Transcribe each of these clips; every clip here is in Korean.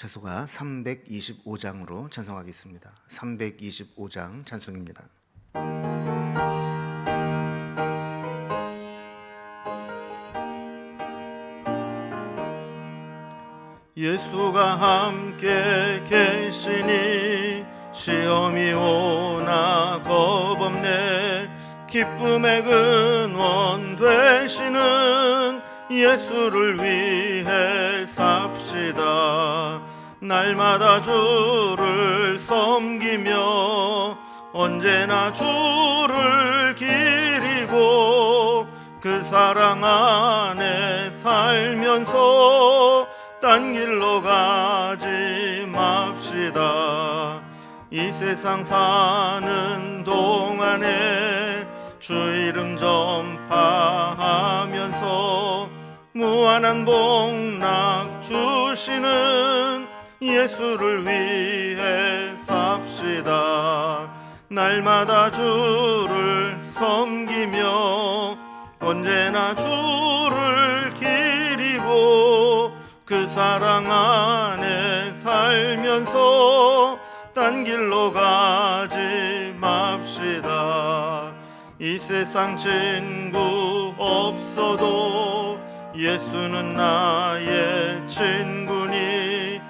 찬송가 325장으로 찬송하겠습니다. 325장 찬송입니다. 예수가 함께 계시니 시험이 오나 겁없네. 기쁨의 근원 되시는 예수를 위해 삽시다. 날마다 주를 섬기며 언제나 주를 기리고 그 사랑 안에 살면서 딴 길로 가지 맙시다. 이 세상 사는 동안에 주 이름 전파하면서 무한한 복락 주시는 예수를 위해 삽시다. 날마다 주를 섬기며 언제나 주를 기리고 그 사랑 안에 살면서 딴 길로 가지 맙시다. 이 세상 친구 없어도 예수는 나의 친구니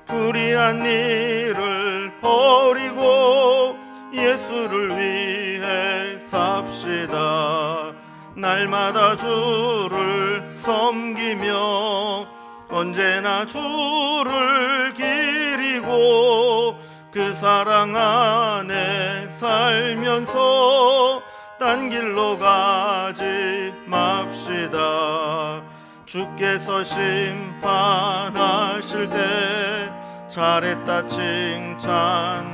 불의한 일을 버리고 예수를 위해 삽시다. 날마다 주를 섬기며 언제나 주를 기리고 그 사랑 안에 살면서 딴 길로 가지 맙시다. 주께서 심판하실 때 잘했다 칭찬하리니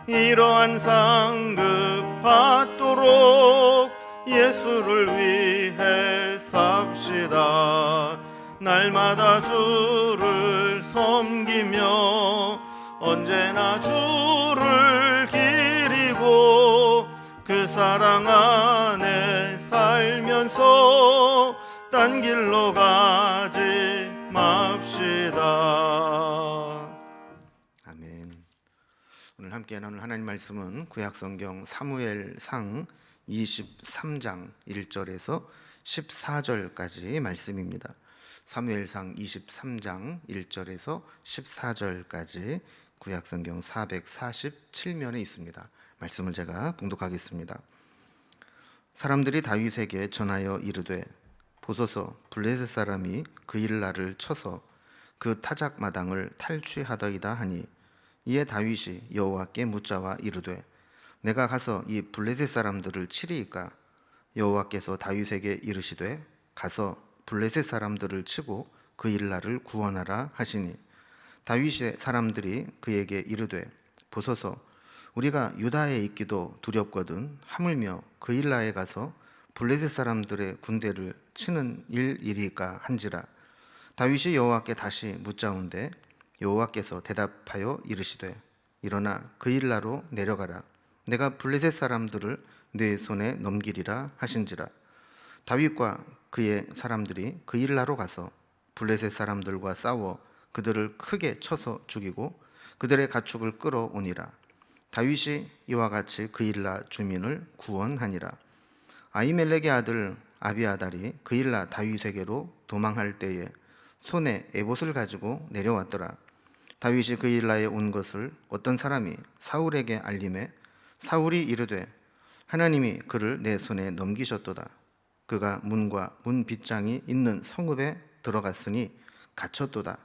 이러한 상급 받도록 예수를 위해 삽시다. 날마다 주를 섬기며 언제나 주를 기리고 그 사랑 안에 살면서 딴 길로 가지 맙시다. 아멘. 오늘 함께 나눌 하나님 말씀은 구약성경 사무엘상 23장 1절에서 14절까지 말씀입니다. 사무엘상 23장 1절에서 14절까지 구약성경 447면에 있습니다. 말씀을 제가 봉독하겠습니다. 사람들이 다윗에게 전하여 이르되 보소서 블레셋 사람이 그 일날을 쳐서 그 타작 마당을 탈취하더이다 하니 이에 다윗이 여호와께 묻자와 이르되 내가 가서 이 블레셋 사람들을 치리이까? 여호와께서 다윗에게 이르시되 가서 블레셋 사람들을 치고 그 일날을 구원하라 하시니 다윗의 사람들이 그에게 이르되 보소서 우리가 유다에 있기도 두렵거든 하물며 그 일날에 가서 블레셋 사람들의 군대를 치는 일이리까 한지라. 다윗이 여호와께 다시 묻자온데 여호와께서 대답하여 이르시되 일어나 그 일날로 내려가라. 내가 블레셋 사람들을 내 손에 넘기리라 하신지라. 다윗과 그의 사람들이 그 일날로 가서 블레셋 사람들과 싸워 그들을 크게 쳐서 죽이고 그들의 가축을 끌어오니라. 다윗이 이와 같이 그 일날 주민을 구원하니라. 아히멜렉의 아들 아비아달이 그 일날 다윗에게로 도망할 때에 손에 에봇을 가지고 내려왔더라. 다윗이 그 일날에 온 것을 어떤 사람이 사울에게 알림해 사울이 이르되 하나님이 그를 내 손에 넘기셨도다. 그가 문과 문 빗장이 있는 성읍에 들어갔으니 갇혔도다.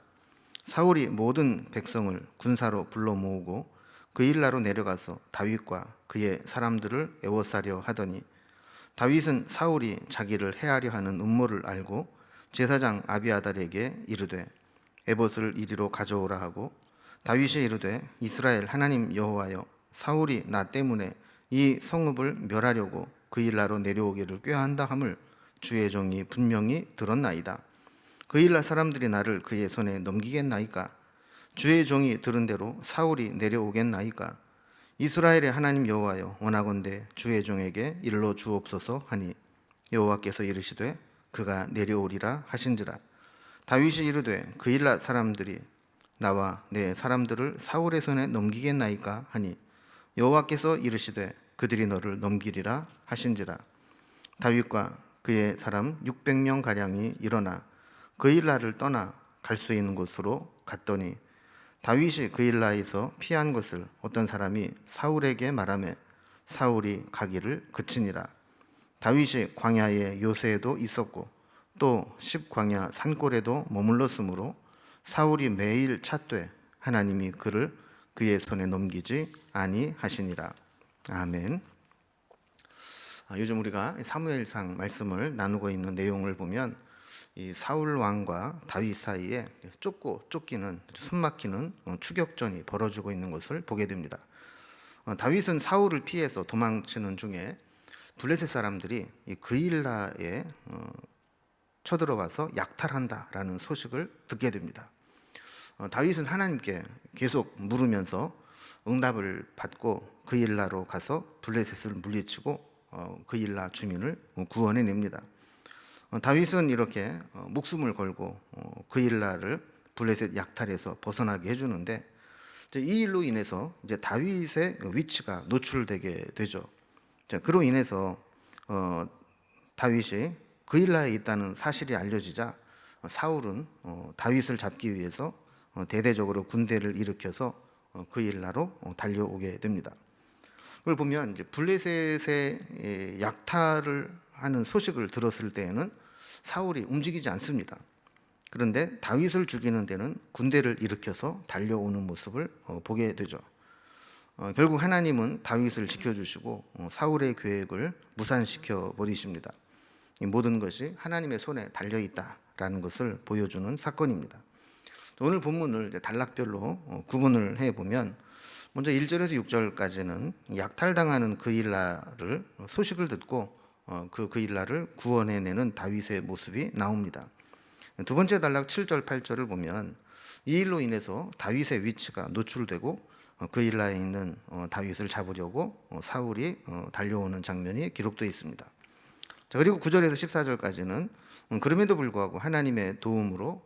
사울이 모든 백성을 군사로 불러 모으고 그 일날로 내려가서 다윗과 그의 사람들을 애워싸려 하더니 다윗은 사울이 자기를 해하려 하는 음모를 알고 제사장 아비아달에게 이르되 에봇을 이리로 가져오라 하고 다윗이 이르되 이스라엘 하나님 여호와여 사울이 나 때문에 이 성읍을 멸하려고 그 일날로 내려오기를 꾀한다 함을 주의 종이 분명히 들었나이다. 그 일날 사람들이 나를 그의 손에 넘기겠나이까? 주의 종이 들은 대로 사울이 내려오겠나이까? 이스라엘의 하나님 여호와여 원하건대 주의 종에게 일러 주옵소서 하니 여호와께서 이르시되 그가 내려오리라 하신지라. 다윗이 이르되 그일라 사람들이 나와 내 사람들을 사울의 손에 넘기겠나이까 하니 여호와께서 이르시되 그들이 너를 넘기리라 하신지라. 다윗과 그의 사람 600명 가량이 일어나 그일라를 떠나 갈 수 있는 곳으로 갔더니 다윗이 그일라에서 피한 것을 어떤 사람이 사울에게 말하매 사울이 가기를 그치니라. 다윗이 광야의 요새에도 있었고 또 십광야 산골에도 머물렀으므로 사울이 매일 찾되 하나님이 그를 그의 손에 넘기지 아니하시니라. 아멘. 요즘 우리가 사무엘상 말씀을 나누고 있는 내용을 보면 이 사울 왕과 다윗 사이에 쫓고 쫓기는 숨막히는 추격전이 벌어지고 있는 것을 보게 됩니다. 다윗은 사울을 피해서 도망치는 중에 블레셋 사람들이 이 그일라에 쳐들어가서 약탈한다라는 소식을 듣게 됩니다. 다윗은 하나님께 계속 물으면서 응답을 받고 그일라로 가서 블레셋을 물리치고 그일라 주민을 구원해냅니다. 다윗은 이렇게 목숨을 걸고 그일라를 블레셋 약탈에서 벗어나게 해주는데 이 일로 인해서 이제 다윗의 위치가 노출되게 되죠. 그로 인해서 다윗이 그일라에 있다는 사실이 알려지자 사울은 다윗을 잡기 위해서 대대적으로 군대를 일으켜서 그일라로 달려오게 됩니다. 그걸 보면 이제 블레셋의 약탈을 하는 소식을 들었을 때에는 사울이 움직이지 않습니다. 그런데 다윗을 죽이는 데는 군대를 일으켜서 달려오는 모습을 보게 되죠. 결국 하나님은 다윗을 지켜주시고 사울의 계획을 무산시켜 버리십니다. 이 모든 것이 하나님의 손에 달려있다라는 것을 보여주는 사건입니다. 오늘 본문을 단락별로 구분을 해보면 먼저 1절에서 6절까지는 약탈당하는 그일라를 소식을 듣고 그 그일라를 구원해내는 다윗의 모습이 나옵니다. 두 번째 단락 7절 8절을 보면 이 일로 인해서 다윗의 위치가 노출되고 그일라에 있는 다윗을 잡으려고 사울이 달려오는 장면이 기록되어 있습니다. 그리고 9절에서 14절까지는 그럼에도 불구하고 하나님의 도움으로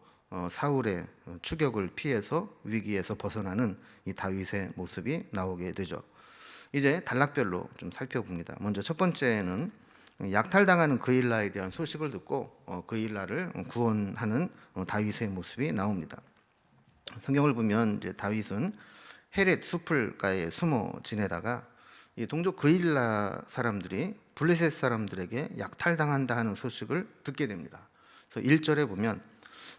사울의 추격을 피해서 위기에서 벗어나는 이 다윗의 모습이 나오게 되죠. 이제 단락별로 좀 살펴봅니다. 먼저 첫 번째는 약탈당하는 그일라에 대한 소식을 듣고 그일라를 구원하는 다윗의 모습이 나옵니다. 성경을 보면 이제 다윗은 헤렛 숲을가에 숨어 지내다가 이 동족 그일라 사람들이 블레셋 사람들에게 약탈당한다 하는 소식을 듣게 됩니다. 그래서 1절에 보면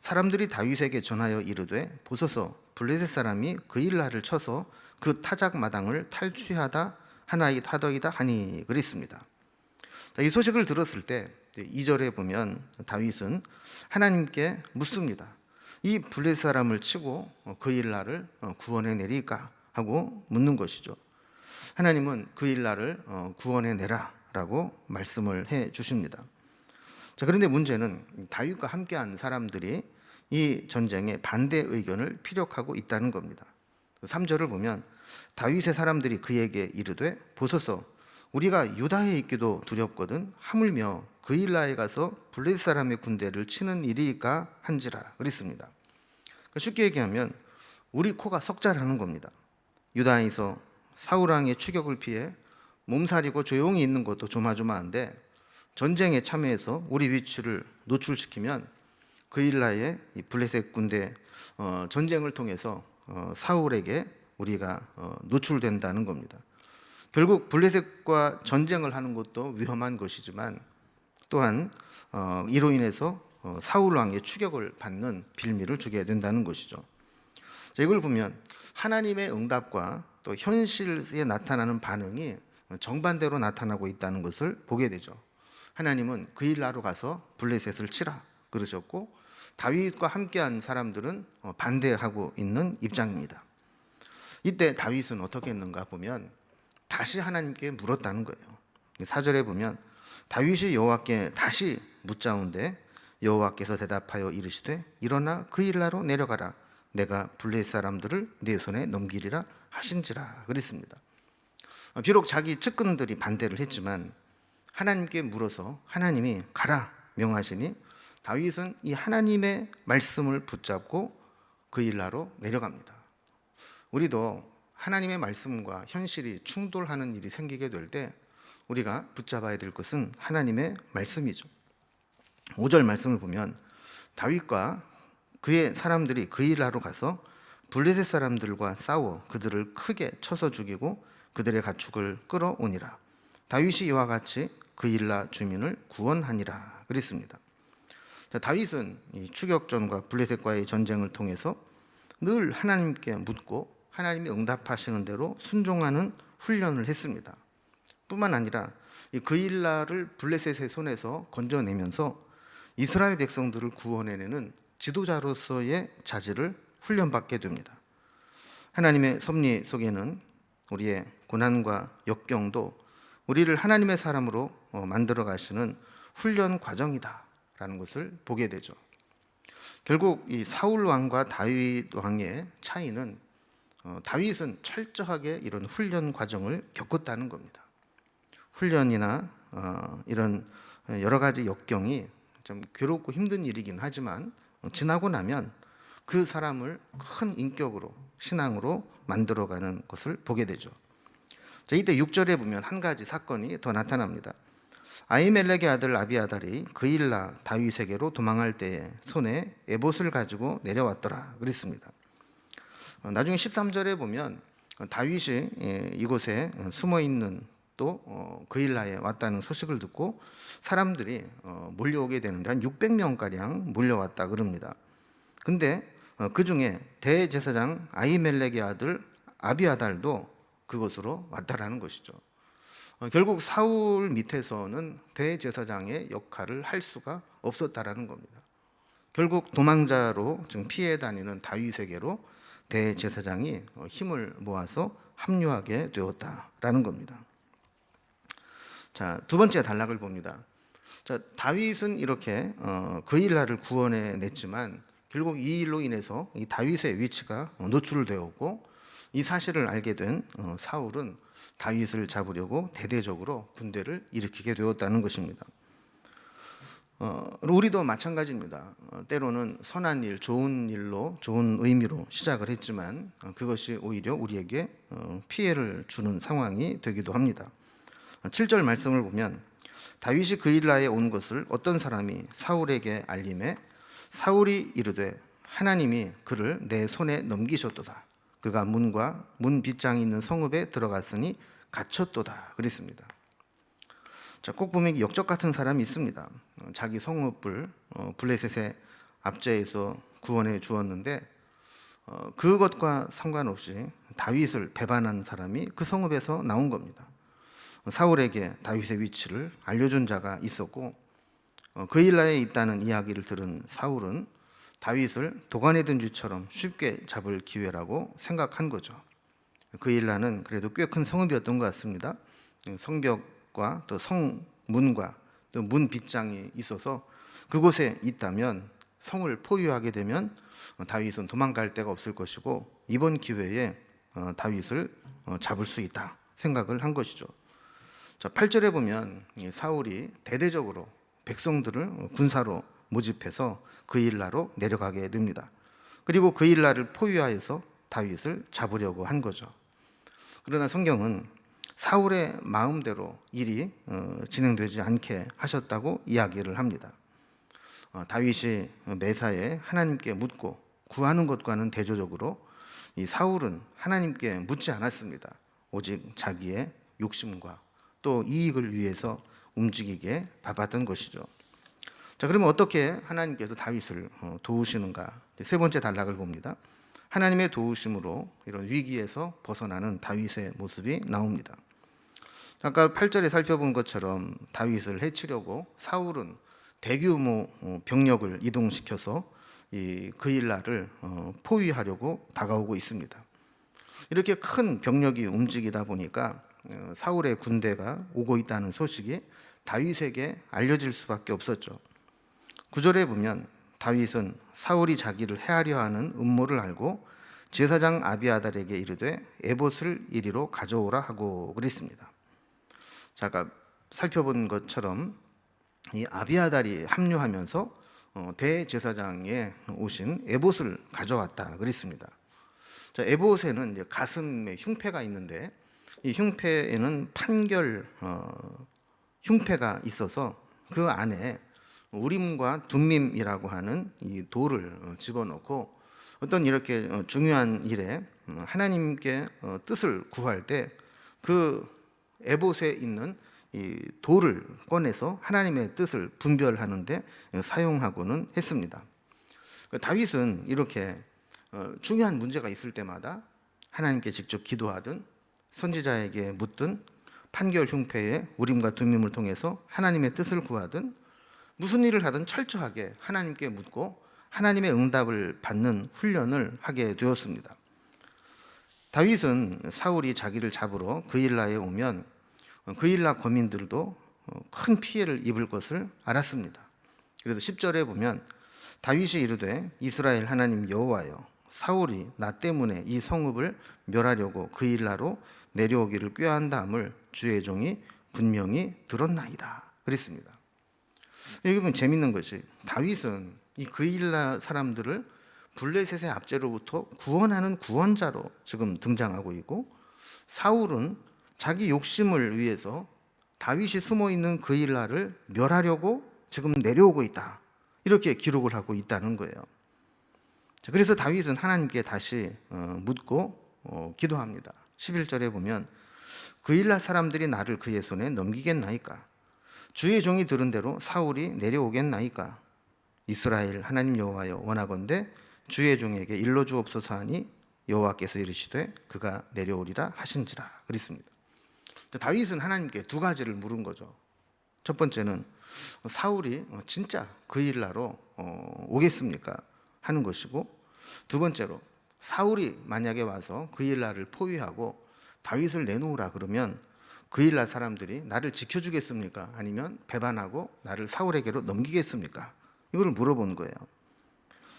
사람들이 다윗에게 전하여 이르되 보소서 블레셋 사람이 그일라를 쳐서 그 타작 마당을 탈취하다 하나이다 하니 그랬습니다. 이 소식을 들었을 때 2절에 보면 다윗은 하나님께 묻습니다. 이 블레셋 사람을 치고 그일라를 구원해 내리까 하고 묻는 것이죠. 하나님은 그일라를 구원해 내라 라고 말씀을 해 주십니다. 그런데 문제는 다윗과 함께한 사람들이 이 전쟁에 반대 의견을 피력하고 있다는 겁니다. 3절을 보면 다윗의 사람들이 그에게 이르되 보소서 우리가 유다에 있기도 두렵거든 하물며 그일라에 가서 블레셋 사람의 군대를 치는 일이까 한지라 그랬습니다. 쉽게 얘기하면 우리 코가 석자라는 겁니다. 유다에서 사울 왕의 추격을 피해 몸살이고 조용히 있는 것도 조마조마한데 전쟁에 참여해서 우리 위치를 노출시키면 그일라의 블레셋 군대 전쟁을 통해서 사울에게 우리가 노출된다는 겁니다. 결국 블레셋과 전쟁을 하는 것도 위험한 것이지만 또한 이로 인해서 사울 왕의 추격을 받는 빌미를 주게 된다는 것이죠. 이걸 보면 하나님의 응답과 또 현실에 나타나는 반응이 정반대로 나타나고 있다는 것을 보게 되죠. 하나님은 그일라로 가서 블레셋을 치라 그러셨고 다윗과 함께한 사람들은 반대하고 있는 입장입니다. 이때 다윗은 어떻게 했는가 보면 다시 하나님께 물었다는 거예요. 4절에 보면 다윗이 여호와께 다시 묻자온데 여호와께서 대답하여 이르시되 일어나 그일라로 내려가라 내가 블레셋 사람들을 네 손에 넘기리라 하신지라 그랬습니다. 비록 자기 측근들이 반대를 했지만 하나님께 물어서 하나님이 가라 명하시니 다윗은 이 하나님의 말씀을 붙잡고 그일라로 내려갑니다. 우리도 하나님의 말씀과 현실이 충돌하는 일이 생기게 될 때 우리가 붙잡아야 될 것은 하나님의 말씀이죠. 5절 말씀을 보면 다윗과 그의 사람들이 그일라로 가서 블레셋 사람들과 싸워 그들을 크게 쳐서 죽이고 그들의 가축을 끌어오니라. 다윗이 이와 같이 그일라 주민을 구원하니라 그랬습니다. 자, 다윗은 이 추격전과 블레셋과의 전쟁을 통해서 늘 하나님께 묻고 하나님이 응답하시는 대로 순종하는 훈련을 했습니다. 뿐만 아니라 이 그일라를 블레셋의 손에서 건져내면서 이스라엘 백성들을 구원해내는 지도자로서의 자질을 훈련받게 됩니다. 하나님의 섭리 속에는 우리의 고난과 역경도 우리를 하나님의 사람으로 만들어 가시는 훈련 과정이다라는 것을 보게 되죠. 결국 이 사울 왕과 다윗 왕의 차이는 다윗은 철저하게 이런 훈련 과정을 겪었다는 겁니다. 훈련이나 이런 여러 가지 역경이 좀 괴롭고 힘든 일이긴 하지만 지나고 나면 그 사람을 큰 인격으로 신앙으로 만들어가는 것을 보게 되죠. 자, 이때 6절에 보면 한 가지 사건이 더 나타납니다. 아히멜렉의 아들 아비아달이 그일라 다윗에게로 도망할 때에 손에 에봇을 가지고 내려왔더라 그랬습니다. 나중에 13절에 보면 다윗이 이곳에 숨어 있는 또 그일라에 왔다는 소식을 듣고 사람들이 몰려오게 되는데 한 600명가량 몰려왔다 그럽니다. 근데 그 중에 대제사장 아히멜렉의 아들 아비아달도 그곳으로 왔다라는 것이죠. 결국 사울 밑에서는 대제사장의 역할을 할 수가 없었다라는 겁니다. 결국 도망자로 지금 피해 다니는 다윗에게로 대제사장이 힘을 모아서 합류하게 되었다라는 겁니다. 자, 두 번째 단락을 봅니다. 자, 다윗은 이렇게 그일라를 구원해 냈지만 결국 이 일로 인해서 이 다윗의 위치가 노출되었고 이 사실을 알게 된 사울은 다윗을 잡으려고 대대적으로 군대를 일으키게 되었다는 것입니다. 우리도 마찬가지입니다. 때로는 선한 일, 좋은 일로, 좋은 의미로 시작을 했지만 그것이 오히려 우리에게 피해를 주는 상황이 되기도 합니다. 7절 말씀을 보면 다윗이 그일라에 온 것을 어떤 사람이 사울에게 알림해 사울이 이르되 하나님이 그를 내 손에 넘기셨도다. 그가 문과 문 빗장이 있는 성읍에 들어갔으니 갇혔도다 그랬습니다. 자, 꼭 보면 역적 같은 사람이 있습니다. 자기 성읍을 블레셋의 압제에서 구원해 주었는데 그것과 상관없이 다윗을 배반한 사람이 그 성읍에서 나온 겁니다. 사울에게 다윗의 위치를 알려준 자가 있었고 그일라에 있다는 이야기를 들은 사울은 다윗을 도간에 든 쥐처럼 쉽게 잡을 기회라고 생각한 거죠. 그일라는 그래도 꽤 큰 성읍이었던 것 같습니다. 성벽과 또 성문과 또 문 빗장이 있어서 그곳에 있다면 성을 포위하게 되면 다윗은 도망갈 데가 없을 것이고 이번 기회에 다윗을 잡을 수 있다 생각을 한 것이죠. 자, 8절에 보면 사울이 대대적으로 백성들을 군사로 모집해서 그일라로 내려가게 됩니다. 그리고 그일라를 포위하여서 다윗을 잡으려고 한 거죠. 그러나 성경은 사울의 마음대로 일이 진행되지 않게 하셨다고 이야기를 합니다. 다윗이 매사에 하나님께 묻고 구하는 것과는 대조적으로 이 사울은 하나님께 묻지 않았습니다. 오직 자기의 욕심과 또 이익을 위해서 움직이게 바빴던 것이죠. 자, 그러면 어떻게 하나님께서 다윗을 도우시는가? 세 번째 단락을 봅니다. 하나님의 도우심으로 이런 위기에서 벗어나는 다윗의 모습이 나옵니다. 아까 8절에 살펴본 것처럼 다윗을 해치려고 사울은 대규모 병력을 이동시켜서 이 그일라를 포위하려고 다가오고 있습니다. 이렇게 큰 병력이 움직이다 보니까 사울의 군대가 오고 있다는 소식이 다윗에게 알려질 수밖에 없었죠. 9절에 보면 다윗은 사울이 자기를 해하려 하는 음모를 알고 제사장 아비아달에게 이르되 에봇을 이리로 가져오라 하고 그랬습니다. 자, 아까 살펴본 것처럼 이 아비아달이 합류하면서 대제사장에 오신 에봇을 가져왔다 그랬습니다. 자, 에봇에는 이제 가슴에 흉패가 있는데 이 흉패에는 판결 흉패가 있어서 그 안에 우림과 둠밈이라고 하는 이 돌을 집어넣고 어떤 이렇게 중요한 일에 하나님께 뜻을 구할 때 그 에봇에 있는 이 돌을 꺼내서 하나님의 뜻을 분별하는데 사용하고는 했습니다. 다윗은 이렇게 중요한 문제가 있을 때마다 하나님께 직접 기도하든 선지자에게 묻든 판결 흉패의 우림과 둠밈을 통해서 하나님의 뜻을 구하든 무슨 일을 하든 철저하게 하나님께 묻고 하나님의 응답을 받는 훈련을 하게 되었습니다. 다윗은 사울이 자기를 잡으러 그일라에 오면 그일라 거민들도 큰 피해를 입을 것을 알았습니다. 그래서 10절에 보면 다윗이 이르되 이스라엘 하나님 여호와여 사울이 나 때문에 이 성읍을 멸하려고 그일라로 내려오기를 꾀한다함을 주의 종이 분명히 들었나이다 그랬습니다. 여기 보면 재밌는 것이 다윗은 이 그일라 사람들을 블레셋의 압제로부터 구원하는 구원자로 지금 등장하고 있고, 사울은 자기 욕심을 위해서 다윗이 숨어 있는 그일라를 멸하려고 지금 내려오고 있다, 이렇게 기록을 하고 있다는 거예요. 그래서 다윗은 하나님께 다시 묻고 기도합니다. 11절에 보면 그일라 사람들이 나를 그의 손에 넘기겠나이까? 주의 종이 들은 대로 사울이 내려오겠나이까? 이스라엘 하나님 여호와여 원하건대 주의 종에게 일러주옵소서 하니 여호와께서 이르시되 그가 내려오리라 하신지라 그랬습니다. 다윗은 하나님께 두 가지를 물은 거죠. 첫 번째는 사울이 진짜 그일라로 오겠습니까? 하는 것이고, 두 번째로 사울이 만약에 와서 그일라를 포위하고 다윗을 내놓으라 그러면 그일라 사람들이 나를 지켜주겠습니까? 아니면 배반하고 나를 사울에게로 넘기겠습니까? 이걸 물어본 거예요.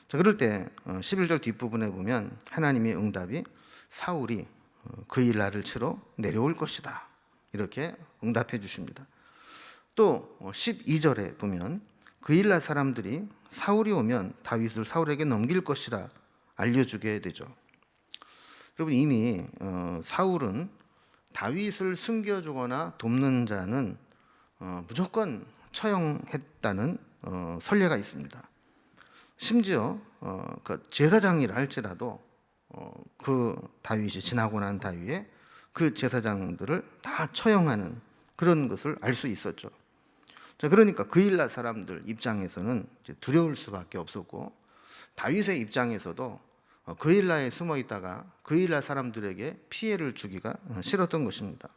자, 그럴 때 11절 뒷부분에 보면 하나님의 응답이 사울이 그일라를 치러 내려올 것이다, 이렇게 응답해 주십니다. 또 12절에 보면 그일라 사람들이 사울이 오면 다윗을 사울에게 넘길 것이라 알려주게 되죠. 여러분, 이미 사울은 다윗을 숨겨주거나 돕는 자는 무조건 처형했다는 선례가 있습니다. 심지어 그 제사장이라 할지라도 그 다윗이 지나고 난 다음에 그 제사장들을 다 처형하는 그런 것을 알 수 있었죠. 자, 그러니까 그일라 사람들 입장에서는 두려울 수밖에 없었고, 다윗의 입장에서도 그일라에 숨어 있다가 그일라 사람들에게 피해를 주기가 싫었던 것입니다.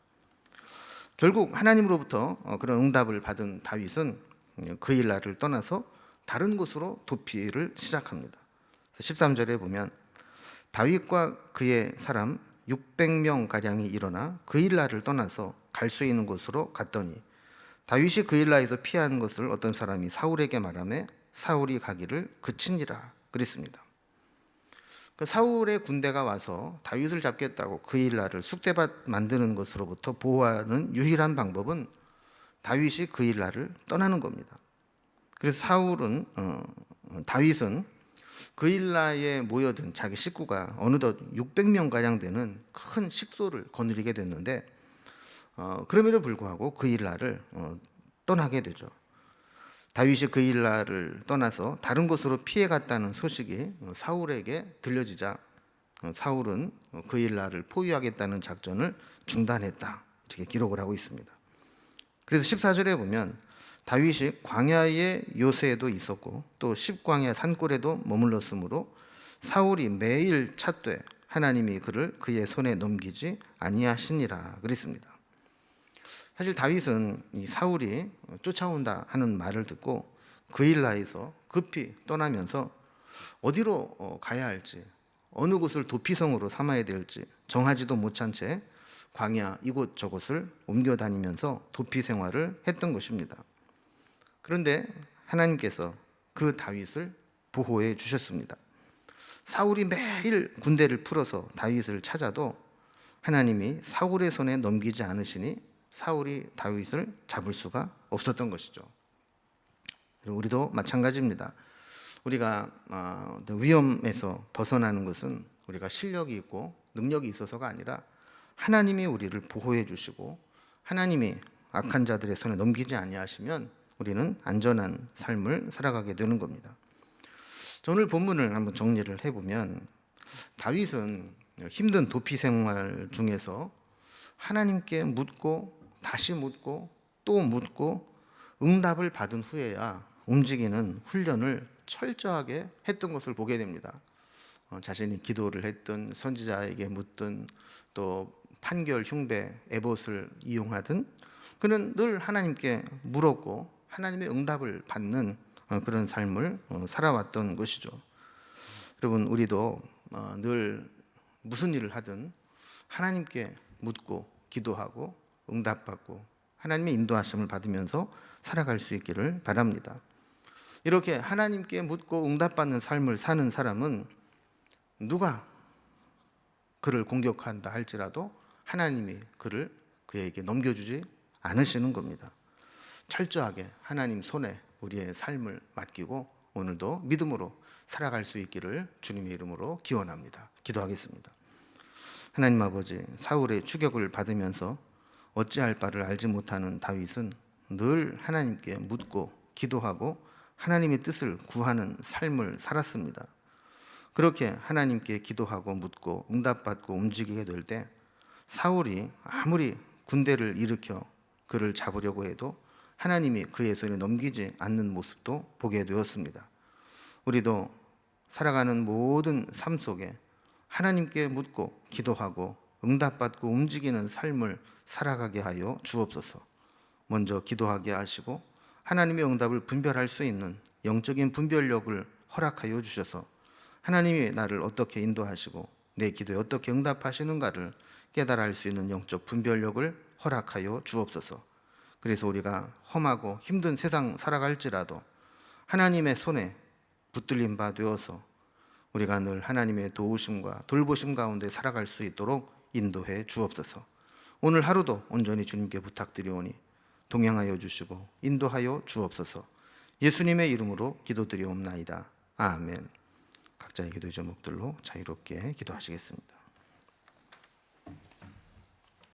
결국 하나님으로부터 그런 응답을 받은 다윗은 그일라를 떠나서 다른 곳으로 도피를 시작합니다. 13절에 보면 다윗과 그의 사람 600명 가량이 일어나 그일라를 떠나서 갈 수 있는 곳으로 갔더니 다윗이 그일라에서 피한 것을 어떤 사람이 사울에게 말하매 사울이 가기를 그치니라 그랬습니다. 그 사울의 군대가 와서 다윗을 잡겠다고 그일라를 쑥대밭 만드는 것으로부터 보호하는 유일한 방법은 다윗이 그일라를 떠나는 겁니다. 그래서 다윗은 그일라에 모여든 자기 식구가 어느덧 600명 가량 되는 큰 식소를 거느리게 됐는데, 그럼에도 불구하고 그일라를 떠나게 되죠. 다윗이 그일라를 떠나서 다른 곳으로 피해 갔다는 소식이 사울에게 들려지자 사울은 그일라를 포위하겠다는 작전을 중단했다, 이렇게 기록을 하고 있습니다. 그래서 14절에 보면 다윗이 광야의 요새에도 있었고 또 십광야 산골에도 머물렀으므로 사울이 매일 찾되 하나님이 그를 그의 손에 넘기지 아니하시니라 그랬습니다. 사실 다윗은 이 사울이 쫓아온다 하는 말을 듣고 그일라에서 급히 떠나면서 어디로 가야 할지, 어느 곳을 도피성으로 삼아야 될지 정하지도 못한 채 광야 이곳저곳을 옮겨 다니면서 도피 생활을 했던 것입니다. 그런데 하나님께서 그 다윗을 보호해 주셨습니다. 사울이 매일 군대를 풀어서 다윗을 찾아도 하나님이 사울의 손에 넘기지 않으시니 사울이 다윗을 잡을 수가 없었던 것이죠. 우리도 마찬가지입니다. 우리가 위험에서 벗어나는 것은 우리가 실력이 있고 능력이 있어서가 아니라 하나님이 우리를 보호해 주시고 하나님이 악한 자들의 손에 넘기지 아니하시면 우리는 안전한 삶을 살아가게 되는 겁니다. 오늘 본문을 한번 정리를 해보면 다윗은 힘든 도피 생활 중에서 하나님께 묻고 다시 묻고 또 묻고 응답을 받은 후에야 움직이는 훈련을 철저하게 했던 것을 보게 됩니다. 자신이 기도를 했든 선지자에게 묻든 또 판결, 흉배, 에봇을 이용하든 그는 늘 하나님께 물었고 하나님의 응답을 받는 그런 삶을 살아왔던 것이죠. 여러분, 우리도 늘 무슨 일을 하든 하나님께 묻고 기도하고 응답받고 하나님의 인도하심을 받으면서 살아갈 수 있기를 바랍니다. 이렇게 하나님께 묻고 응답받는 삶을 사는 사람은 누가 그를 공격한다 할지라도 하나님이 그에게 넘겨주지 않으시는 겁니다. 철저하게 하나님 손에 우리의 삶을 맡기고 오늘도 믿음으로 살아갈 수 있기를 주님의 이름으로 기원합니다. 기도하겠습니다. 하나님 아버지, 사울의 추격을 받으면서 어찌할 바를 알지 못하는 다윗은 늘 하나님께 묻고 기도하고 하나님의 뜻을 구하는 삶을 살았습니다. 그렇게 하나님께 기도하고 묻고 응답받고 움직이게 될 때 사울이 아무리 군대를 일으켜 그를 잡으려고 해도 하나님이 그의 손에 넘기지 않는 모습도 보게 되었습니다. 우리도 살아가는 모든 삶 속에 하나님께 묻고 기도하고 응답받고 움직이는 삶을 살아가게 하여 주옵소서. 먼저 기도하게 하시고 하나님의 응답을 분별할 수 있는 영적인 분별력을 허락하여 주셔서 하나님이 나를 어떻게 인도하시고 내 기도에 어떻게 응답하시는가를 깨달아 알 수 있는 영적 분별력을 허락하여 주옵소서. 그래서 우리가 험하고 힘든 세상 살아갈지라도 하나님의 손에 붙들린 바 되어서 우리가 늘 하나님의 도우심과 돌보심 가운데 살아갈 수 있도록 인도해 주옵소서. 오늘 하루도 온전히 주님께 부탁드리오니 동행하여 주시고 인도하여 주옵소서. 예수님의 이름으로 기도드리옵나이다. 아멘. 각자의 기도의 제목들로 자유롭게 기도하시겠습니다.